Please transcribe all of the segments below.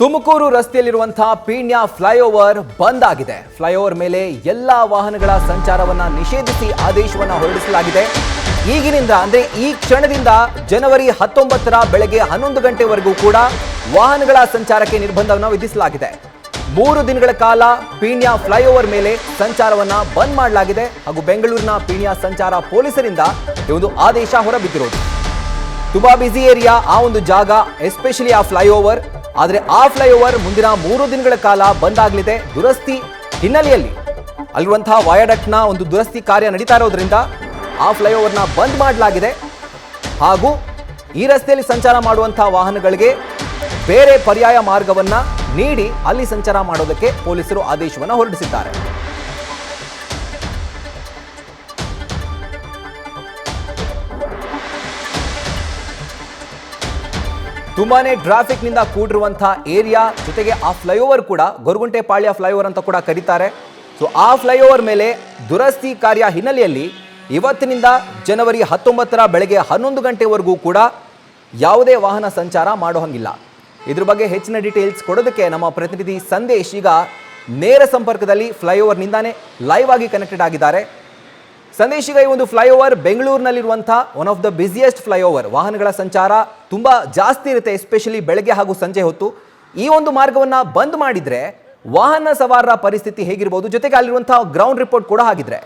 Tumakuru ರಸ್ತೆಯಲ್ಲಿರುವಂತಹ Peenya flyover ಬಂದ್ ಆಗಿದೆ. Flyover ಮೇಲೆ ಎಲ್ಲಾ ವಾಹನಗಳ ಸಂಚಾರವನ್ನ ನಿಷೇಧಿಸಿ ಆದೇಶವನ್ನ ಹೊರಡಿಸಲಾಗಿದೆ. ಈಗಿನಿಂದ ಅಂದ್ರೆ ಈ ಕ್ಷಣದಿಂದ ಜನವರಿ 19ರ ಬೆಳಗ್ಗೆ 11 ಗಂಟೆವರೆಗೂ ಕೂಡ ವಾಹನಗಳ ಸಂಚಾರಕ್ಕೆ ನಿರ್ಬಂಧವನ್ನು ವಿಧಿಸಲಾಗಿದೆ. 3 ದಿನಗಳ ಕಾಲ ಪೀಣ್ಯ ಫ್ಲೈಓವರ್ ಮೇಲೆ ಸಂಚಾರವನ್ನ ಬಂದ್ ಮಾಡಲಾಗಿದೆ. ಹಾಗೂ ಬೆಂಗಳೂರಿನ ಪೀಣ್ಯ ಸಂಚಾರ ಪೊಲೀಸರಿಂದ ಈ ಒಂದು ಆದೇಶ ಹೊರಬಿದ್ದಿರೋದು. ತುಂಬಾ ಬ್ಯುಸಿ ಏರಿಯಾ ಆ ಒಂದು ಜಾಗ, ಎಸ್ಪೆಷಲಿ ಆ ಫ್ಲೈಓವರ್. ಆದರೆ ಆ ಫ್ಲೈಓವರ್ ಮುಂದಿನ 3 ದಿನಗಳ ಕಾಲ ಬಂದ್ ಆಗಲಿದೆ. ದುರಸ್ತಿ ಹಿನ್ನೆಲೆಯಲ್ಲಿ ಅಲ್ಲಿರುವಂತಹ ವಯಾಡಕ್ಟ್ನ ಒಂದು ದುರಸ್ತಿ ಕಾರ್ಯ ನಡೀತಾ ಇರೋದ್ರಿಂದ ಆ ಫ್ಲೈಓವರ್ನ ಬಂದ್ ಮಾಡಲಾಗಿದೆ. ಹಾಗೂ ಈ ರಸ್ತೆಯಲ್ಲಿ ಸಂಚಾರ ಮಾಡುವಂತಹ ವಾಹನಗಳಿಗೆ ಬೇರೆ ಪರ್ಯಾಯ ಮಾರ್ಗವನ್ನ ನೀಡಿ ಅಲ್ಲಿ ಸಂಚಾರ ಮಾಡೋದಕ್ಕೆ ಪೊಲೀಸರು ಆದೇಶವನ್ನು ಹೊರಡಿಸಿದ್ದಾರೆ. ತುಂಬಾನೇ ಟ್ರಾಫಿಕ್ ನಿಂದ ಕೂಡಿರುವಂತಹ ಏರಿಯಾ, ಜೊತೆಗೆ ಆ ಫ್ಲೈಓವರ್ ಕೂಡ ಗೊರಗುಂಟೆಪಾಳ್ಯ ಫ್ಲೈಓವರ್ ಅಂತ ಕೂಡ ಕರೀತಾರೆ. ಸೊ ಆ ಫ್ಲೈಓವರ್ ಮೇಲೆ ದುರಸ್ತಿ ಕಾರ್ಯ ಹಿನ್ನೆಲೆಯಲ್ಲಿ ಇವತ್ತಿನಿಂದ ಜನವರಿ 19ರ ಬೆಳಗ್ಗೆ 11 ಗಂಟೆವರೆಗೂ ಕೂಡ ಯಾವುದೇ ವಾಹನ ಸಂಚಾರ ಮಾಡೋ ಹಂಗಿಲ್ಲ. ಇದ್ರ ಬಗ್ಗೆ ಹೆಚ್ಚಿನ ಡೀಟೇಲ್ಸ್ ಕೊಡೋದಕ್ಕೆ ನಮ್ಮ ಪ್ರತಿನಿಧಿ ಸಂದೇಶ್ ಈಗ ನೇರ ಸಂಪರ್ಕದಲ್ಲಿ ಫ್ಲೈಓವರ್ ನಿಂದಾನೇ ಲೈವ್ ಆಗಿ ಕನೆಕ್ಟೆಡ್ ಆಗಿದ್ದಾರೆ. ಸಂದೇಶ್, ಈಗ ಈ ಒಂದು ಫ್ಲೈಓವರ್ ಬೆಂಗಳೂರಿನಲ್ಲಿರುವಂತಹ one of the busiest flyover. ವಾಹನಗಳ ಸಂಚಾರ ತುಂಬಾ ಜಾಸ್ತಿ ಇರುತ್ತೆ, ಎಸ್ಪೆಷಲಿ ಬೆಳಗ್ಗೆ ಹಾಗೂ ಸಂಜೆ ಹೊತ್ತು. ಈ ಒಂದು ಮಾರ್ಗವನ್ನ ಬಂದ್ ಮಾಡಿದ್ರೆ ವಾಹನ ಸವಾರರ ಪರಿಸ್ಥಿತಿ ಹೇಗಿರಬಹುದು? ಜೊತೆಗೆ ಅಲ್ಲಿರುವಂತಹ ಗ್ರೌಂಡ್ ರಿಪೋರ್ಟ್ ಕೂಡ ಹಾಗಿದ್ರೆ.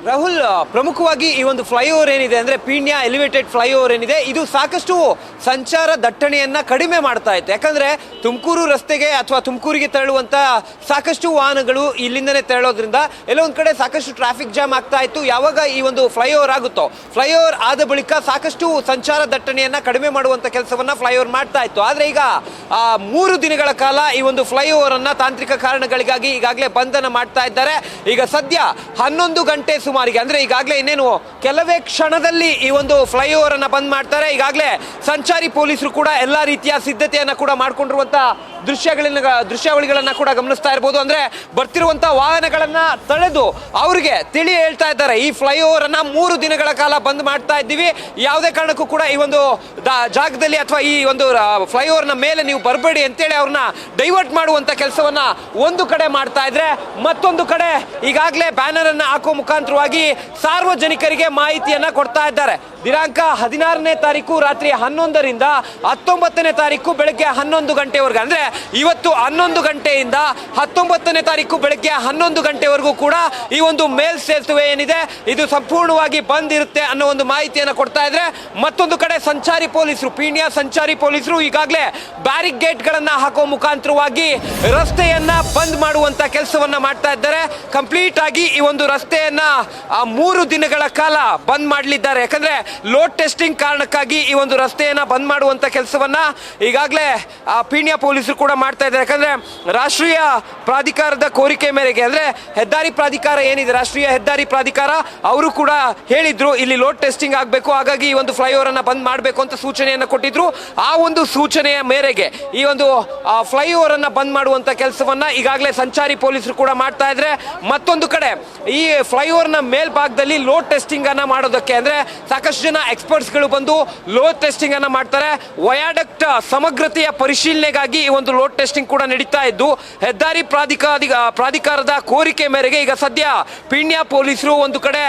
ರಾಹುಲ್, ಪ್ರಮುಖವಾಗಿ ಈ ಒಂದು ಫ್ಲೈಓವರ್ ಏನಿದೆ ಅಂದರೆ ಪೀಣ್ಯ ಎಲಿವೇಟೆಡ್ ಫ್ಲೈಓವರ್ ಏನಿದೆ, ಇದು ಸಾಕಷ್ಟು ಸಂಚಾರ ದಟ್ಟಣೆಯನ್ನು ಕಡಿಮೆ ಮಾಡ್ತಾ ಇತ್ತು. ಯಾಕಂದರೆ ತುಮಕೂರು ರಸ್ತೆಗೆ ಅಥವಾ ತುಮಕೂರಿಗೆ ತೆರಳುವಂಥ ಸಾಕಷ್ಟು ವಾಹನಗಳು ಇಲ್ಲಿಂದನೇ ತೆರಳೋದ್ರಿಂದ ಎಲ್ಲೊಂದು ಕಡೆ ಸಾಕಷ್ಟು ಟ್ರಾಫಿಕ್ ಜಾಮ್ ಆಗ್ತಾ ಇತ್ತು. ಯಾವಾಗ ಈ ಒಂದು ಫ್ಲೈಓವರ್ ಆಗುತ್ತೋ, ಫ್ಲೈಓವರ್ ಆದ ಬಳಿಕ ಸಾಕಷ್ಟು ಸಂಚಾರ ದಟ್ಟಣೆಯನ್ನು ಕಡಿಮೆ ಮಾಡುವಂಥ ಕೆಲಸವನ್ನು ಫ್ಲೈಓವರ್ ಮಾಡ್ತಾ ಇತ್ತು. ಆದರೆ ಈಗ 3 ದಿನಗಳ ಕಾಲ ಈ ಒಂದು ಫ್ಲೈಓವರನ್ನು ತಾಂತ್ರಿಕ ಕಾರಣಗಳಿಗಾಗಿ ಈಗಾಗಲೇ ಬಂಧನ ಮಾಡ್ತಾ ಇದ್ದಾರೆ. ಈಗ ಸದ್ಯ 11 ಗಂಟೆ ಸುಮಾರಿಗೆ, ಅಂದ್ರೆ ಈಗಾಗಲೇ ಇನ್ನೇನು ಕೆಲವೇ ಕ್ಷಣದಲ್ಲಿ ಈ ಒಂದು ಫ್ಲೈಓವರ್ ಅನ್ನ ಬಂದ್ ಮಾಡ್ತಾರೆ. ಈಗಾಗಲೇ ಸಂಚಾರಿ ಪೊಲೀಸರು ಕೂಡ ಎಲ್ಲಾ ರೀತಿಯ ಸಿದ್ಧತೆಯನ್ನ ಕೂಡ ಮಾಡ್ಕೊಂಡಿರುವಂತ ದೃಶ್ಯಾವಳಿಗಳನ್ನ ಕೂಡ ಗಮನಿಸ್ತಾ ಇರಬಹುದು. ಅಂದ್ರೆ ಬರ್ತಿರುವಂತ ವಾಹನಗಳನ್ನ ತಡೆದು ಅವ್ರಿಗೆ ತಿಳಿ ಹೇಳ್ತಾ ಇದ್ದಾರೆ, ಈ ಫ್ಲೈಓವರ್ ಅನ್ನ 3 ದಿನಗಳ ಕಾಲ ಬಂದ್ ಮಾಡ್ತಾ ಇದ್ದೀವಿ, ಯಾವುದೇ ಕಾರಣಕ್ಕೂ ಕೂಡ ಈ ಒಂದು ಜಾಗದಲ್ಲಿ ಅಥವಾ ಈ ಒಂದು ಫ್ಲೈಓವರ್ ನ ಮೇಲೆ ನೀವು ಬರಬೇಡಿ ಅಂತೇಳಿ ಅವ್ರನ್ನ ಡೈವರ್ಟ್ ಮಾಡುವಂತ ಕೆಲಸವನ್ನ ಒಂದು ಕಡೆ ಮಾಡ್ತಾ ಇದ್ರೆ, ಮತ್ತೊಂದು ಕಡೆ ಈಗಾಗಲೇ ಬ್ಯಾನರ್ ಅನ್ನ ಹಾಕುವ ಮುಖಾಂತರವಾಗಿ ಸಾರ್ವಜನಿಕರಿಗೆ ಮಾಹಿತಿಯನ್ನ ಕೊಡ್ತಾ ಇದ್ದಾರೆ. ದಿನಾಂಕ 16ನೇ ತಾರೀಕು ರಾತ್ರಿ 11ರಿಂದ 19ನೇ ತಾರೀಕು ಬೆಳಗ್ಗೆ 11 ಗಂಟೆವರೆಗೆ, ಅಂದ್ರೆ ಇವತ್ತು 11 ಗಂಟೆಯಿಂದ 19ನೇ ತಾರೀಕು ಬೆಳಗ್ಗೆ 11 ಗಂಟೆವರೆಗೂ ಕೂಡ ಈ ಒಂದು ಮೇಲ್ ಸೇತುವೆ ಏನಿದೆ ಇದು ಸಂಪೂರ್ಣವಾಗಿ ಬಂದ್ ಇರುತ್ತೆ ಅನ್ನೋ ಒಂದು ಮಾಹಿತಿಯನ್ನ ಕೊಡ್ತಾ ಇದ್ರೆ, ಮತ್ತೊಂದು ಕಡೆ ಸಂಚಾರಿ ಪೊಲೀಸರು, ಪೀಣ್ಯ ಸಂಚಾರಿ ಪೊಲೀಸರು ಈಗಾಗಲೇ ಬ್ಯಾರಿಕೇಡ್ ಗಳನ್ನ ಹಾಕುವ ಮುಖಾಂತರವಾಗಿ ರಸ್ತೆಯನ್ನ ಬಂದ್ ಮಾಡುವಂತ ಕೆಲಸವನ್ನ ಮಾಡ್ತಾ ಇದ್ದಾರೆ. ಕಂಪ್ಲೀಟ್ ಆಗಿ ಈ ಒಂದು ರಸ್ತೆಯನ್ನ 3 ದಿನಗಳ ಕಾಲ ಬಂದ್ ಮಾಡಲಿದ್ದಾರೆ. ಯಾಕಂದ್ರೆ ಲೋಡ್ ಟೆಸ್ಟಿಂಗ್ ಕಾರಣಕ್ಕಾಗಿ ಈ ಒಂದು ರಸ್ತೆಯನ್ನ ಬಂದ್ ಮಾಡುವಂತ ಕೆಲಸವನ್ನ ಈಗಾಗಲೇ ಪೀಣ್ಯ ಪೊಲೀಸರು ಕೂಡ ಮಾಡ್ತಾ ಇದ್ದಾರೆ. ಯಾಕಂದ್ರೆ ರಾಷ್ಟ್ರೀಯ ಪ್ರಾಧಿಕಾರದ ಕೋರಿಕೆ ಮೇರೆಗೆ, ಅಂದ್ರೆ ಹೆದ್ದಾರಿ ಪ್ರಾಧಿಕಾರ ಏನಿದೆ, ರಾಷ್ಟ್ರೀಯ ಹೆದ್ದಾರಿ ಪ್ರಾಧಿಕಾರ, ಅವರು ಕೂಡ ಹೇಳಿದ್ರು ಇಲ್ಲಿ ಲೋಡ್ ಟೆಸ್ಟಿಂಗ್ ಆಗಬೇಕು, ಹಾಗಾಗಿ ಈ ಒಂದು ಫ್ಲೈಓವರ್ ಅನ್ನ ಬಂದ್ ಮಾಡಬೇಕು ಅಂತ ಸೂಚನೆಯನ್ನ ಕೊಟ್ಟಿದ್ರು. ಆ ಒಂದು ಸೂಚನೆಯ ಮೇರೆಗೆ ಈ ಒಂದು ಫ್ಲೈಓವರ್ ಅನ್ನ ಬಂದ್ ಮಾಡುವಂತ ಕೆಲಸವನ್ನ ಈಗಾಗಲೇ ಸಂಚಾರಿ ಪೊಲೀಸರು ಕೂಡ ಮಾಡ್ತಾ ಇದ್ರೆ, ಮತ್ತೊಂದು ಕಡೆ ಈ ಫ್ಲೈಓವರ್ ನ ಮೇಲ್ಭಾಗದಲ್ಲಿ ಲೋಡ್ ಟೆಸ್ಟಿಂಗ್ ಅನ್ನ ಮಾಡೋದಕ್ಕೆ, ಅಂದ್ರೆ ಸಾಕಷ್ಟು ಜನ ಎಕ್ಸ್ಪರ್ಟ್ಸ್ ಗಳು ಬಂದು ಲೋಡ್ ಟೆಸ್ಟಿಂಗ್ ಅನ್ನ ಮಾಡ್ತಾರೆ. ವಯಾಡಕ್ಟ್ ಸಮಗ್ರತೆಯ ಪರಿಶೀಲನೆಗಾಗಿ ಈ ಒಂದು ಲೋಡ್ ಟೆಸ್ಟಿಂಗ್ ಕೂಡ ನಡೀತಾ ಇದ್ದು, ಹೆದ್ದಾರಿ ಪ್ರಾಧಿಕಾರದ ಕೋರಿಕೆ ಮೇರೆಗೆ ಈಗ ಸದ್ಯ ಪೀಣ್ಯ ಪೊಲೀಸರು ಒಂದು ಕಡೆ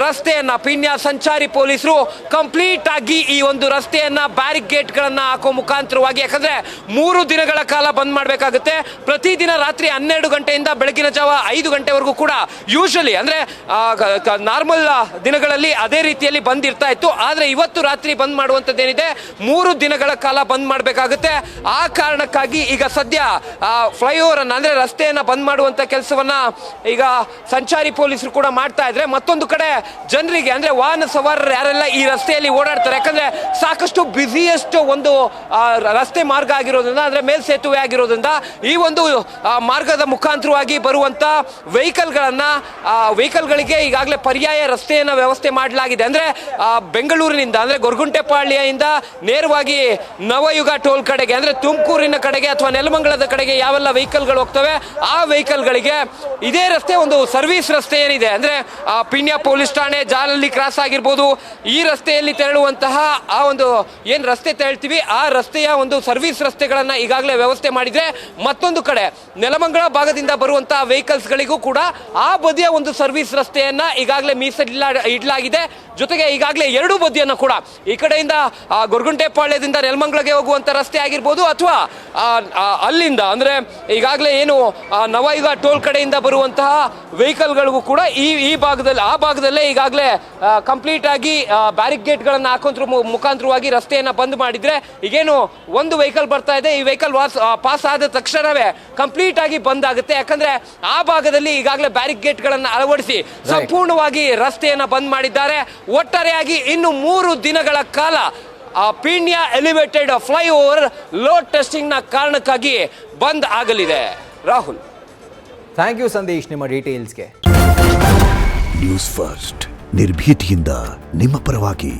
ರಸ್ತೆಯನ್ನ, ಪೀಣ್ಯ ಸಂಚಾರಿ ಪೊಲೀಸರು ಕಂಪ್ಲೀಟ್ ಆಗಿ ಈ ಒಂದು ರಸ್ತೆಯನ್ನ ಬ್ಯಾರಿಕೇಡ್ ಗಳನ್ನ ಹಾಕುವ ಮುಖಾಂತರವಾಗಿ, ಯಾಕಂದ್ರೆ 3 ದಿನಗಳ ಕಾಲ ಬಂದ್ ಮಾಡಬೇಕಾಗುತ್ತೆ. ಪ್ರತಿದಿನ ರಾತ್ರಿ 12 ಗಂಟೆಯಿಂದ ಬೆಳಗಿನ ಜಾವ 5 ಗಂಟೆವರೆಗೂ ಕೂಡ ಯೂಶಲಿ, ಅಂದ್ರೆ ನಾರ್ಮಲ್ ದಿನಗಳಲ್ಲಿ ಅದೇ ರೀತಿಯಲ್ಲಿ ಬಂದ್ ಇರ್ತಾ ಇತ್ತು. ಆದ್ರೆ ಇವತ್ತು ರಾತ್ರಿ ಬಂದ್ ಮಾಡುವಂತದ್ದೇನಿದೆ 3 ದಿನಗಳ ಕಾಲ ಬಂದ್ ಮಾಡಬೇಕಾಗುತ್ತೆ. ಆ ಕಾರಣಕ್ಕಾಗಿ ಈಗ ಸದ್ಯ ಫ್ಲೈಓವರ್ ಅನ್ನ, ಅಂದ್ರೆ ರಸ್ತೆಯನ್ನ ಬಂದ್ ಮಾಡುವಂತ ಕೆಲಸವನ್ನ ಈಗ ಸಂಚಾರಿ ಪೊಲೀಸರು ಕೂಡ ಮಾಡ್ತಾ ಇದ್ರೆ, ಮತ್ತೊಂದು ಕಡೆ ಜನರಿಗೆ, ಅಂದ್ರೆ ವಾಹನ ಸವಾರರು ಯಾರೆಲ್ಲ ಈ ರಸ್ತೆಯಲ್ಲಿ ಓಡಾಡ್ತಾರೆ, ಯಾಕಂದ್ರೆ ಸಾಕಷ್ಟು ಬ್ಯುಸಿಯೆಸ್ಟ್ ಒಂದು ರಸ್ತೆ ಮಾರ್ಗ ಆಗಿರೋದ್ರಿಂದ, ಅಂದ್ರೆ ಮೇಲ್ ಸೇತುವೆ ಆಗಿರೋದ್ರಿಂದ ಈ ಒಂದು ಮಾರ್ಗದ ಮುಖಾಂತರವಾಗಿ ಬರುವಂತ ವೆಹಿಕಲ್ಗಳಿಗೆ ಅದಕ್ಕೆ ಈಗಾಗಲೇ ಪರ್ಯಾಯ ರಸ್ತೆಯನ್ನ ವ್ಯವಸ್ಥೆ ಮಾಡಲಾಗಿದೆ. ಅಂದ್ರೆ ಬೆಂಗಳೂರಿನಿಂದ ಅಂದ್ರೆ ಗೊರಗುಂಟೆಪಾಳ್ಯದಿಂದ ನೇರವಾಗಿ ನವಯುಗ ಟೋಲ್ ಕಡೆಗೆ ಅಂದ್ರೆ ತುಮಕೂರಿನ ಕಡೆಗೆ ಅಥವಾ ನೆಲಮಂಗಲದ ಕಡೆಗೆ ಯಾವೆಲ್ಲ ವೆಹಿಕಲ್ಗಳು ಹೋಗ್ತವೆ ಆ ವೆಹಿಕಲ್ಗಳಿಗೆ ಇದೇ ರಸ್ತೆ ಒಂದು ಸರ್ವಿಸ್ ರಸ್ತೆ ಏನಿದೆ ಅಂದ್ರೆ ಪೀಣ್ಯ ಪೊಲೀಸ್ ಠಾಣೆ ಜಾಲಹಳ್ಳಿ ಕ್ರಾಸ್ ಆಗಿರ್ಬೋದು, ಈ ರಸ್ತೆಯಲ್ಲಿ ತೆರಳುವಂತಹ ಆ ಒಂದು ಏನ್ ರಸ್ತೆ ತೆರಳ್ತೀವಿ ಆ ರಸ್ತೆಯ ಒಂದು ಸರ್ವಿಸ್ ರಸ್ತೆಗಳನ್ನ ಈಗಾಗಲೇ ವ್ಯವಸ್ಥೆ ಮಾಡಿದ್ರೆ, ಮತ್ತೊಂದು ಕಡೆ ನೆಲಮಂಗಲ ಭಾಗದಿಂದ ಬರುವಂತಹ ವೆಹಿಕಲ್ಸ್ ಗಳಿಗೂ ಕೂಡ ಆ ಬದಿಯ ಒಂದು ಸರ್ವಿಸ್ ರಸ್ತೆಯನ್ನ ಈಗಾಗಲೇ ಇಡಲಾಗಿದೆ. ಜೊತೆಗೆ ಈಗಾಗಲೇ ಎರಡೂ ಬದಿಯನ್ನು ಕೂಡ ಈ ಕಡೆಯಿಂದ ಗೊರಗುಂಟೆಪಾಳ್ಯದಿಂದ ನೆಲಮಂಗಲಗೆ ಹೋಗುವಂತ ರಸ್ತೆ ಆಗಿರ್ಬೋದು ಅಥವಾ ಅಲ್ಲಿಂದ ಅಂದ್ರೆ ಈಗಾಗಲೇ ಏನು ನವಯುಗ ಟೋಲ್ ಕಡೆಯಿಂದ ಬರುವಂತಹ ವೆಹಿಕಲ್ಗಳಿಗೂ ಕೂಡ ಈ ಭಾಗದಲ್ಲಿ ಆ ಭಾಗದಲ್ಲೇ ಈಗಾಗಲೇ ಕಂಪ್ಲೀಟ್ ಆಗಿ ಬ್ಯಾರಿಕೇಡ್ಗಳನ್ನು ಹಾಕೋದ್ರ ಮುಖಾಂತರವಾಗಿ ರಸ್ತೆಯನ್ನ ಬಂದ್ ಮಾಡಿದ್ರೆ, ಈಗೇನು ಒಂದು ವೆಹಿಕಲ್ ಬರ್ತಾ ಇದೆ ಈ ವೆಹಿಕಲ್ ಪಾಸ್ ಆದ ತಕ್ಷಣವೇ ಕಂಪ್ಲೀಟ್ ಆಗಿ ಬಂದ್ ಆಗುತ್ತೆ. ಯಾಕಂದ್ರೆ ಆ ಭಾಗದಲ್ಲಿ ಈಗಾಗಲೇ ಬ್ಯಾರಿಕೇಡ್ಗಳನ್ನು ಅಳವಡಿಸಿ ಸಂಪೂರ್ಣವಾಗಿ ರಸ್ತೆಯನ್ನ ಬಂದ್ ಮಾಡಿದ್ದಾರೆ. ಒಟ್ಟಾರೆಯಾಗಿ ಇನ್ನು 3 ದಿನಗಳ ಕಾಲ Peenya elevated flyover load testing ನ ಕಾರಣಕ್ಕಾಗಿ ಬಂದ್ ಆಗಲಿದೆ. ರಾಹುಲ್, ಥ್ಯಾಂಕ್ ಯು ಸಂದೇಶ್ ನಿಮ್ಮ ಡೀಟೇಲ್ಸ್ಗೆ. ನ್ಯೂಸ್ ಫಸ್ಟ್ ನಿರ್ಭೀತಿಯಿಂದ ನಿಮ್ಮ ಪರವಾಗಿ.